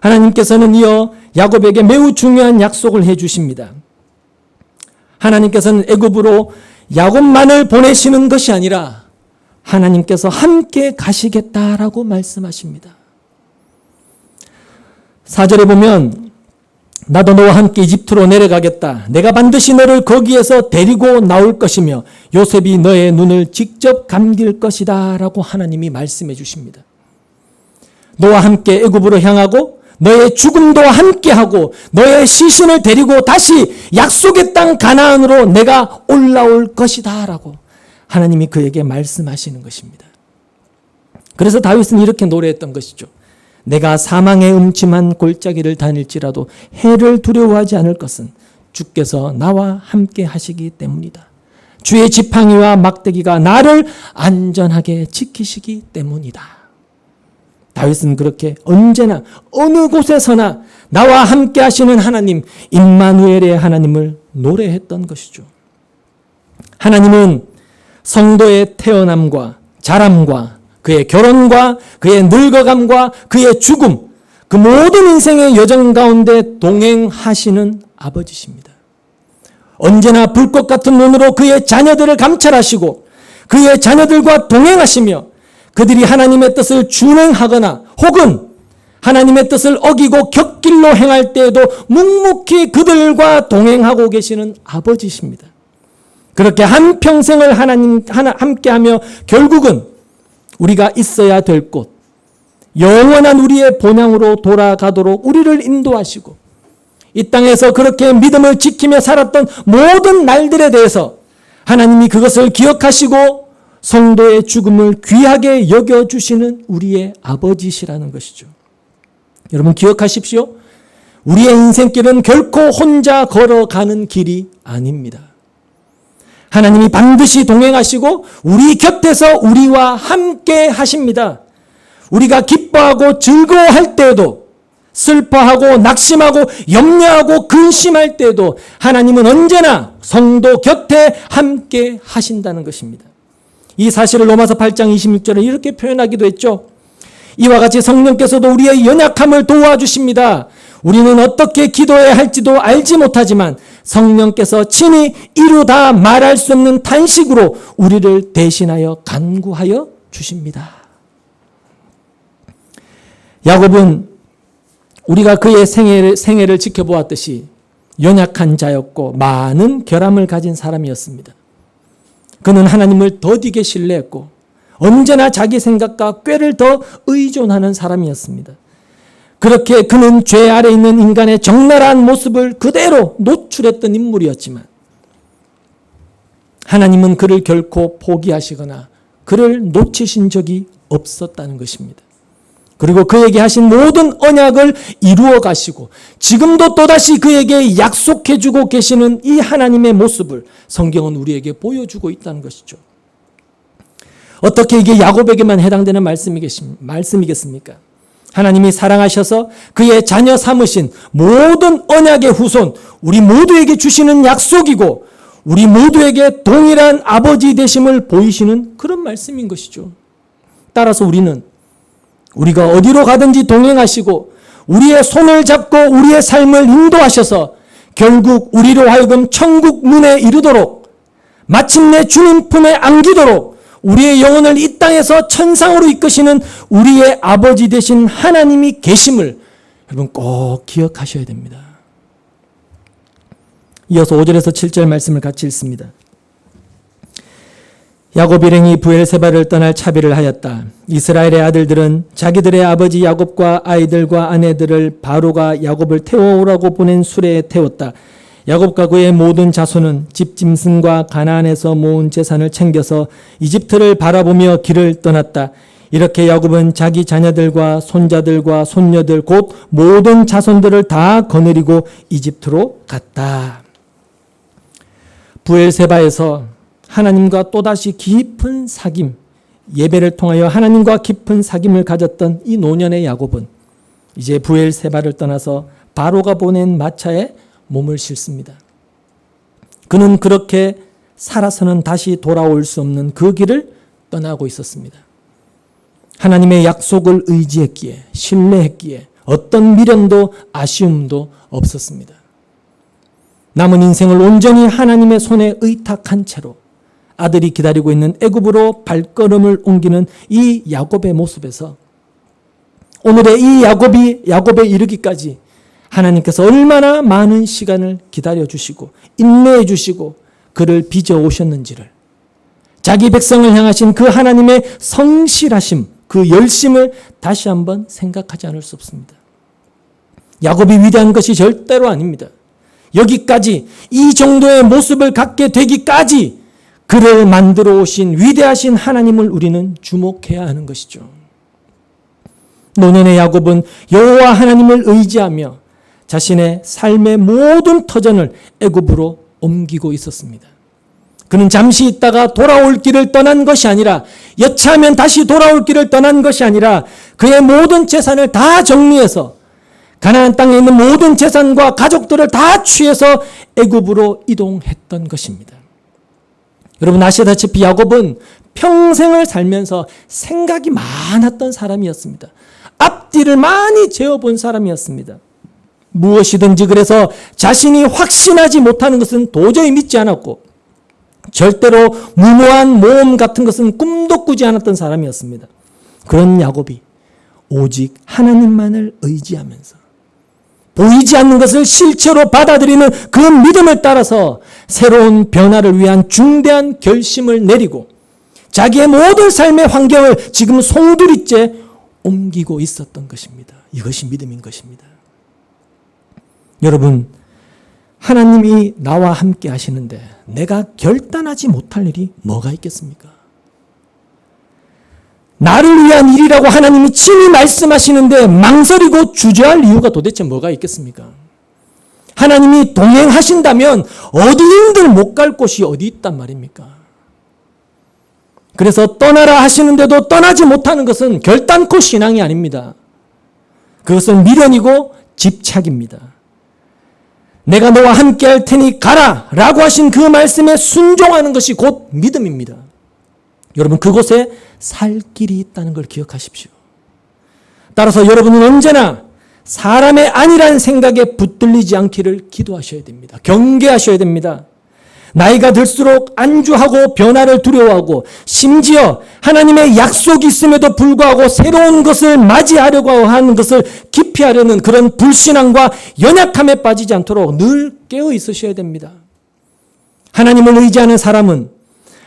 A: 하나님께서는 이어 야곱에게 매우 중요한 약속을 해주십니다. 하나님께서는 애굽으로 야곱만을 보내시는 것이 아니라 하나님께서 함께 가시겠다라고 말씀하십니다. 4절에 보면 나도 너와 함께 이집트로 내려가겠다. 내가 반드시 너를 거기에서 데리고 나올 것이며 요셉이 너의 눈을 직접 감길 것이다 라고 하나님이 말씀해 주십니다. 너와 함께 애굽으로 향하고 너의 죽음도 함께하고 너의 시신을 데리고 다시 약속의 땅 가나안으로 내가 올라올 것이다 라고 하나님이 그에게 말씀하시는 것입니다. 그래서 다윗은 이렇게 노래했던 것이죠. 내가 사망의 음침한 골짜기를 다닐지라도 해를 두려워하지 않을 것은 주께서 나와 함께 하시기 때문이다. 주의 지팡이와 막대기가 나를 안전하게 지키시기 때문이다. 다윗은 그렇게 언제나 어느 곳에서나 나와 함께 하시는 하나님, 임마누엘의 하나님을 노래했던 것이죠. 하나님은 성도의 태어남과 자람과 그의 결혼과 그의 늙어감과 그의 죽음, 그 모든 인생의 여정 가운데 동행하시는 아버지십니다. 언제나 불꽃 같은 눈으로 그의 자녀들을 감찰하시고 그의 자녀들과 동행하시며 그들이 하나님의 뜻을 준행하거나 혹은 하나님의 뜻을 어기고 곁길로 행할 때에도 묵묵히 그들과 동행하고 계시는 아버지십니다. 그렇게 한평생을 함께하며 결국은 우리가 있어야 될 곳, 영원한 우리의 본향으로 돌아가도록 우리를 인도하시고 이 땅에서 그렇게 믿음을 지키며 살았던 모든 날들에 대해서 하나님이 그것을 기억하시고 성도의 죽음을 귀하게 여겨주시는 우리의 아버지시라는 것이죠. 여러분 기억하십시오. 우리의 인생길은 결코 혼자 걸어가는 길이 아닙니다. 하나님이 반드시 동행하시고 우리 곁에서 우리와 함께 하십니다. 우리가 기뻐하고 즐거워할 때에도, 슬퍼하고 낙심하고 염려하고 근심할 때에도 하나님은 언제나 성도 곁에 함께 하신다는 것입니다. 이 사실을 로마서 8장 26절에 이렇게 표현하기도 했죠. 이와 같이 성령께서도 우리의 연약함을 도와주십니다. 우리는 어떻게 기도해야 할지도 알지 못하지만 성령께서 친히 이루다 말할 수 없는 탄식으로 우리를 대신하여 간구하여 주십니다. 야곱은 우리가 그의 생애를 지켜보았듯이 연약한 자였고 많은 결함을 가진 사람이었습니다. 그는 하나님을 더디게 신뢰했고 언제나 자기 생각과 꾀를 더 의존하는 사람이었습니다. 그렇게 그는 죄 아래 있는 인간의 적나라한 모습을 그대로 노출했던 인물이었지만 하나님은 그를 결코 포기하시거나 그를 놓치신 적이 없었다는 것입니다. 그리고 그에게 하신 모든 언약을 이루어 가시고 지금도 또다시 그에게 약속해 주고 계시는 이 하나님의 모습을 성경은 우리에게 보여주고 있다는 것이죠. 어떻게 이게 야곱에게만 해당되는 말씀이겠습니까? 하나님이 사랑하셔서 그의 자녀 삼으신 모든 언약의 후손, 우리 모두에게 주시는 약속이고 우리 모두에게 동일한 아버지 되심을 보이시는 그런 말씀인 것이죠. 따라서 우리가 어디로 가든지 동행하시고 우리의 손을 잡고 우리의 삶을 인도하셔서 결국 우리로 하여금 천국 문에 이르도록 마침내 주님 품에 안기도록 우리의 영혼을 이 땅에서 천상으로 이끄시는 우리의 아버지 되신 하나님이 계심을 여러분 꼭 기억하셔야 됩니다. 이어서 5절에서 7절 말씀을 같이 읽습니다. 야곱 일행이 브엘세바를 떠날 차비를 하였다. 이스라엘의 아들들은 자기들의 아버지 야곱과 아이들과 아내들을 바로가 야곱을 태워오라고 보낸 수레에 태웠다. 야곱과 그의 모든 자손은 집짐승과 가나안에서 모은 재산을 챙겨서 이집트를 바라보며 길을 떠났다. 이렇게 야곱은 자기 자녀들과 손자들과 손녀들 곧 모든 자손들을 다 거느리고 이집트로 갔다. 브엘세바에서 하나님과 또다시 깊은 사귐, 예배를 통하여 하나님과 깊은 사귐을 가졌던 이 노년의 야곱은 이제 브엘세바를 떠나서 바로가 보낸 마차에 몸을 싣습니다. 그는 그렇게 살아서는 다시 돌아올 수 없는 그 길을 떠나고 있었습니다. 하나님의 약속을 의지했기에, 신뢰했기에 어떤 미련도 아쉬움도 없었습니다. 남은 인생을 온전히 하나님의 손에 의탁한 채로 아들이 기다리고 있는 애굽으로 발걸음을 옮기는 이 야곱의 모습에서 오늘의 이 야곱에 이르기까지 하나님께서 얼마나 많은 시간을 기다려주시고 인내해주시고 그를 빚어오셨는지를, 자기 백성을 향하신 그 하나님의 성실하심, 그 열심을 다시 한번 생각하지 않을 수 없습니다. 야곱이 위대한 것이 절대로 아닙니다. 여기까지 이 정도의 모습을 갖게 되기까지 그를 만들어 오신 위대하신 하나님을 우리는 주목해야 하는 것이죠. 노년의 야곱은 여호와 하나님을 의지하며 자신의 삶의 모든 터전을 애굽으로 옮기고 있었습니다. 그는 잠시 있다가 돌아올 길을 떠난 것이 아니라, 여차하면 다시 돌아올 길을 떠난 것이 아니라 그의 모든 재산을 다 정리해서 가나안 땅에 있는 모든 재산과 가족들을 다 취해서 애굽으로 이동했던 것입니다. 여러분 아시다시피 야곱은 평생을 살면서 생각이 많았던 사람이었습니다. 앞뒤를 많이 재어본 사람이었습니다. 무엇이든지 그래서 자신이 확신하지 못하는 것은 도저히 믿지 않았고 절대로 무모한 모험 같은 것은 꿈도 꾸지 않았던 사람이었습니다. 그런 야곱이 오직 하나님만을 의지하면서 보이지 않는 것을 실체로 받아들이는 그 믿음을 따라서 새로운 변화를 위한 중대한 결심을 내리고 자기의 모든 삶의 환경을 지금 송두리째 옮기고 있었던 것입니다. 이것이 믿음인 것입니다. 여러분, 하나님이 나와 함께 하시는데 내가 결단하지 못할 일이 뭐가 있겠습니까? 나를 위한 일이라고 하나님이 친히 말씀하시는데 망설이고 주저할 이유가 도대체 뭐가 있겠습니까? 하나님이 동행하신다면 어디인들 못 갈 곳이 어디 있단 말입니까? 그래서 떠나라 하시는데도 떠나지 못하는 것은 결단코 신앙이 아닙니다. 그것은 미련이고 집착입니다. 내가 너와 함께 할 테니 가라 라고 하신 그 말씀에 순종하는 것이 곧 믿음입니다. 여러분 그곳에 살 길이 있다는 걸 기억하십시오. 따라서 여러분은 언제나 사람의 아니란 생각에 붙들리지 않기를 기도하셔야 됩니다. 경계하셔야 됩니다. 나이가 들수록 안주하고 변화를 두려워하고 심지어 하나님의 약속이 있음에도 불구하고 새로운 것을 맞이하려고 하는 것을 기피하려는 그런 불신앙과 연약함에 빠지지 않도록 늘 깨어 있으셔야 됩니다. 하나님을 의지하는 사람은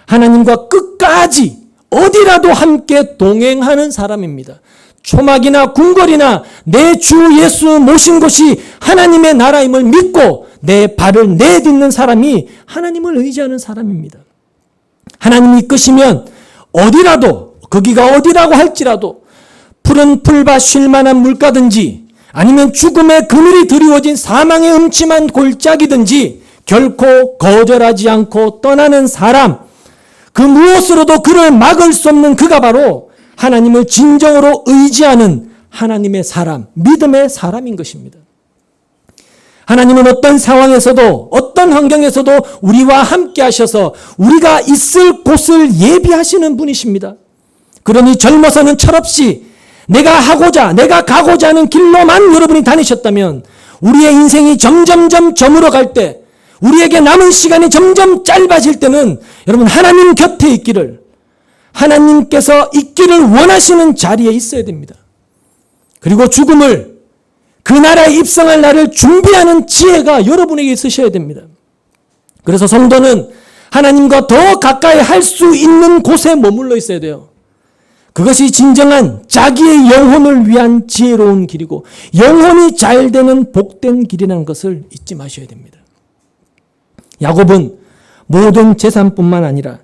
A: 하나님과 끝까지 어디라도 함께 동행하는 사람입니다. 초막이나 궁궐이나 내 주 예수 모신 곳이 하나님의 나라임을 믿고 내 발을 내딛는 사람이 하나님을 의지하는 사람입니다. 하나님이 이끄시면 어디라도, 거기가 어디라고 할지라도 푸른 풀밭 쉴만한 물가든지 아니면 죽음의 그늘이 드리워진 사망의 음침한 골짜기든지 결코 거절하지 않고 떠나는 사람, 그 무엇으로도 그를 막을 수 없는 그가 바로 하나님을 진정으로 의지하는 하나님의 사람, 믿음의 사람인 것입니다. 하나님은 어떤 상황에서도 어떤 환경에서도 우리와 함께 하셔서 우리가 있을 곳을 예비하시는 분이십니다. 그러니 젊어서는 철없이 내가 가고자 하는 길로만 여러분이 다니셨다면 우리의 인생이 점점점 저물어 갈 때, 우리에게 남은 시간이 점점 짧아질 때는 여러분 하나님 곁에 있기를, 하나님께서 있기를 원하시는 자리에 있어야 됩니다. 그리고 죽음을, 그 나라에 입성할 날을 준비하는 지혜가 여러분에게 있으셔야 됩니다. 그래서 성도는 하나님과 더 가까이 할 수 있는 곳에 머물러 있어야 돼요. 그것이 진정한 자기의 영혼을 위한 지혜로운 길이고 영혼이 잘 되는 복된 길이라는 것을 잊지 마셔야 됩니다. 야곱은 모든 재산뿐만 아니라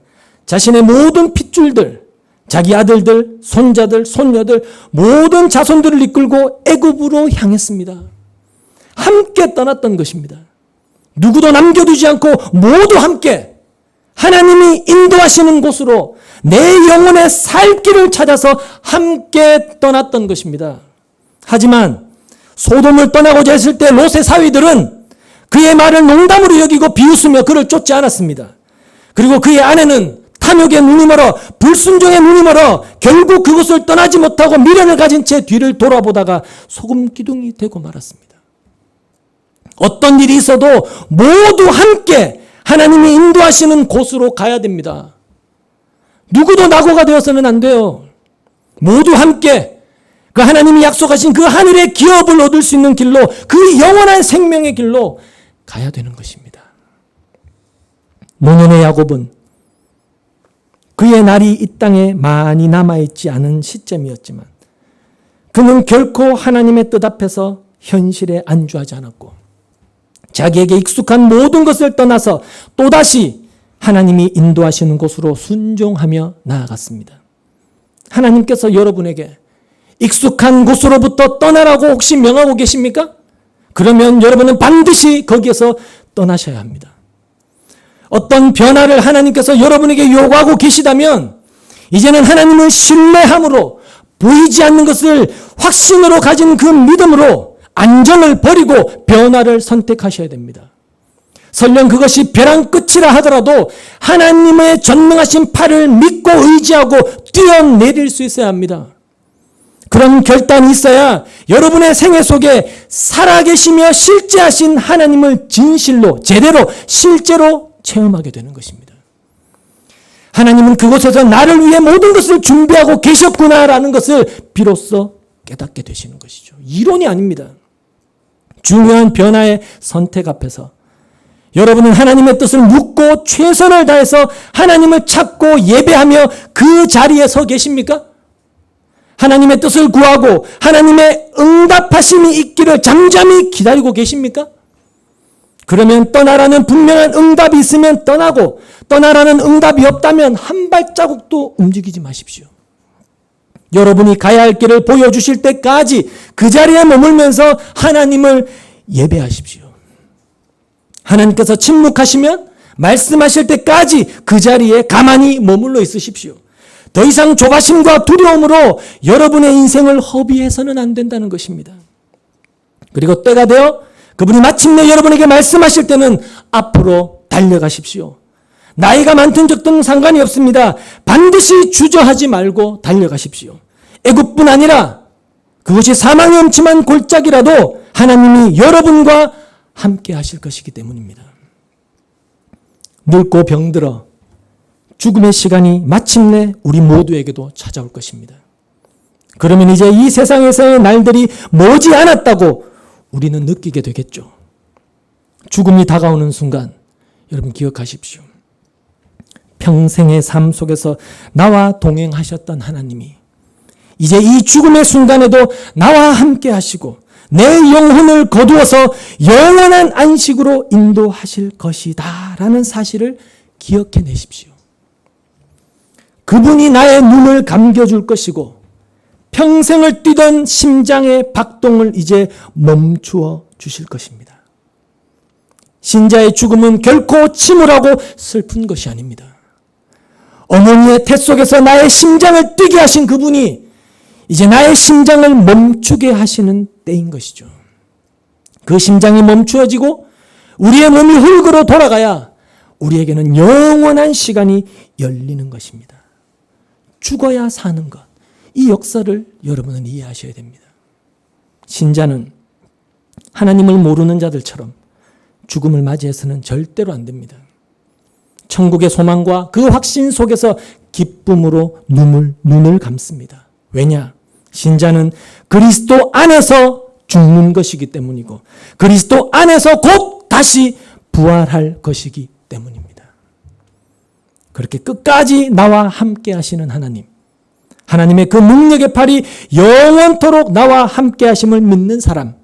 A: 자신의 모든 핏줄들, 자기 아들들, 손자들, 손녀들, 모든 자손들을 이끌고 애굽으로 향했습니다. 함께 떠났던 것입니다. 누구도 남겨두지 않고 모두 함께 하나님이 인도하시는 곳으로 내 영혼의 살 길을 찾아서 함께 떠났던 것입니다. 하지만 소돔을 떠나고자 했을 때 롯의 사위들은 그의 말을 농담으로 여기고 비웃으며 그를 쫓지 않았습니다. 그리고 그의 아내는 탐욕의 눈이 멀어, 불순종의 눈이 멀어 결국 그곳을 떠나지 못하고 미련을 가진 채 뒤를 돌아보다가 소금 기둥이 되고 말았습니다. 어떤 일이 있어도 모두 함께 하나님이 인도하시는 곳으로 가야 됩니다. 누구도 낙오가 되어서는 안 돼요. 모두 함께 그 하나님이 약속하신 그 하늘의 기업을 얻을 수 있는 길로, 그 영원한 생명의 길로 가야 되는 것입니다. 노년의 야곱은 그의 날이 이 땅에 많이 남아있지 않은 시점이었지만 그는 결코 하나님의 뜻 앞에서 현실에 안주하지 않았고 자기에게 익숙한 모든 것을 떠나서 또다시 하나님이 인도하시는 곳으로 순종하며 나아갔습니다. 하나님께서 여러분에게 익숙한 곳으로부터 떠나라고 혹시 명하고 계십니까? 그러면 여러분은 반드시 거기에서 떠나셔야 합니다. 어떤 변화를 하나님께서 여러분에게 요구하고 계시다면 이제는 하나님을 신뢰함으로, 보이지 않는 것을 확신으로 가진 그 믿음으로 안정을 버리고 변화를 선택하셔야 됩니다. 설령 그것이 벼랑 끝이라 하더라도 하나님의 전능하신 팔을 믿고 의지하고 뛰어내릴 수 있어야 합니다. 그런 결단이 있어야 여러분의 생애 속에 살아계시며 실제하신 하나님을 진실로, 제대로, 실제로 체험하게 되는 것입니다. 하나님은 그곳에서 나를 위해 모든 것을 준비하고 계셨구나라는 것을 비로소 깨닫게 되시는 것이죠. 이론이 아닙니다. 중요한 변화의 선택 앞에서 여러분은 하나님의 뜻을 묻고 최선을 다해서 하나님을 찾고 예배하며 그 자리에 서 계십니까? 하나님의 뜻을 구하고 하나님의 응답하심이 있기를 잠잠히 기다리고 계십니까? 그러면 떠나라는 분명한 응답이 있으면 떠나고, 떠나라는 응답이 없다면 한 발자국도 움직이지 마십시오. 여러분이 가야 할 길을 보여주실 때까지 그 자리에 머물면서 하나님을 예배하십시오. 하나님께서 침묵하시면 말씀하실 때까지 그 자리에 가만히 머물러 있으십시오. 더 이상 조바심과 두려움으로 여러분의 인생을 허비해서는 안 된다는 것입니다. 그리고 때가 되어 그분이 마침내 여러분에게 말씀하실 때는 앞으로 달려가십시오. 나이가 많든 적든 상관이 없습니다. 반드시 주저하지 말고 달려가십시오. 애굽뿐 아니라 그것이 사망이 엄침한 골짜기라도 하나님이 여러분과 함께 하실 것이기 때문입니다. 늙고 병들어 죽음의 시간이 마침내 우리 모두에게도 찾아올 것입니다. 그러면 이제 이 세상에서의 날들이 머지 않았다고 우리는 느끼게 되겠죠. 죽음이 다가오는 순간 여러분 기억하십시오. 평생의 삶 속에서 나와 동행하셨던 하나님이 이제 이 죽음의 순간에도 나와 함께 하시고 내 영혼을 거두어서 영원한 안식으로 인도하실 것이다 라는 사실을 기억해 내십시오. 그분이 나의 눈을 감겨줄 것이고 평생을 뛰던 심장의 박동을 이제 멈추어 주실 것입니다. 신자의 죽음은 결코 침울하고 슬픈 것이 아닙니다. 어머니의 태 속에서 나의 심장을 뛰게 하신 그분이 이제 나의 심장을 멈추게 하시는 때인 것이죠. 그 심장이 멈추어지고 우리의 몸이 흙으로 돌아가야 우리에게는 영원한 시간이 열리는 것입니다. 죽어야 사는 것. 이 역사를 여러분은 이해하셔야 됩니다. 신자는 하나님을 모르는 자들처럼 죽음을 맞이해서는 절대로 안 됩니다. 천국의 소망과 그 확신 속에서 기쁨으로 눈을 감습니다. 왜냐? 신자는 그리스도 안에서 죽는 것이기 때문이고 그리스도 안에서 곧 다시 부활할 것이기 때문입니다. 그렇게 끝까지 나와 함께 하시는 하나님, 하나님의 그 능력의 팔이 영원토록 나와 함께 하심을 믿는 사람,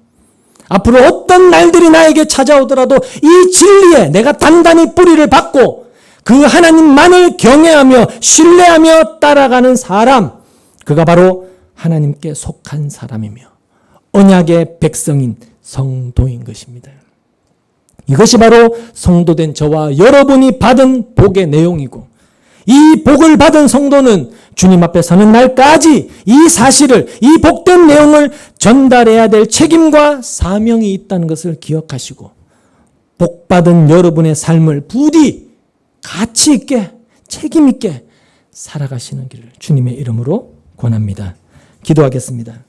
A: 앞으로 어떤 날들이 나에게 찾아오더라도 이 진리에 내가 단단히 뿌리를 박고 그 하나님만을 경외하며 신뢰하며 따라가는 사람, 그가 바로 하나님께 속한 사람이며 언약의 백성인 성도인 것입니다. 이것이 바로 성도된 저와 여러분이 받은 복의 내용이고 이 복을 받은 성도는 주님 앞에 서는 날까지 이 사실을, 이 복된 내용을 전달해야 될 책임과 사명이 있다는 것을 기억하시고 복받은 여러분의 삶을 부디 가치 있게, 책임 있게 살아가시는 길을 주님의 이름으로 권합니다. 기도하겠습니다.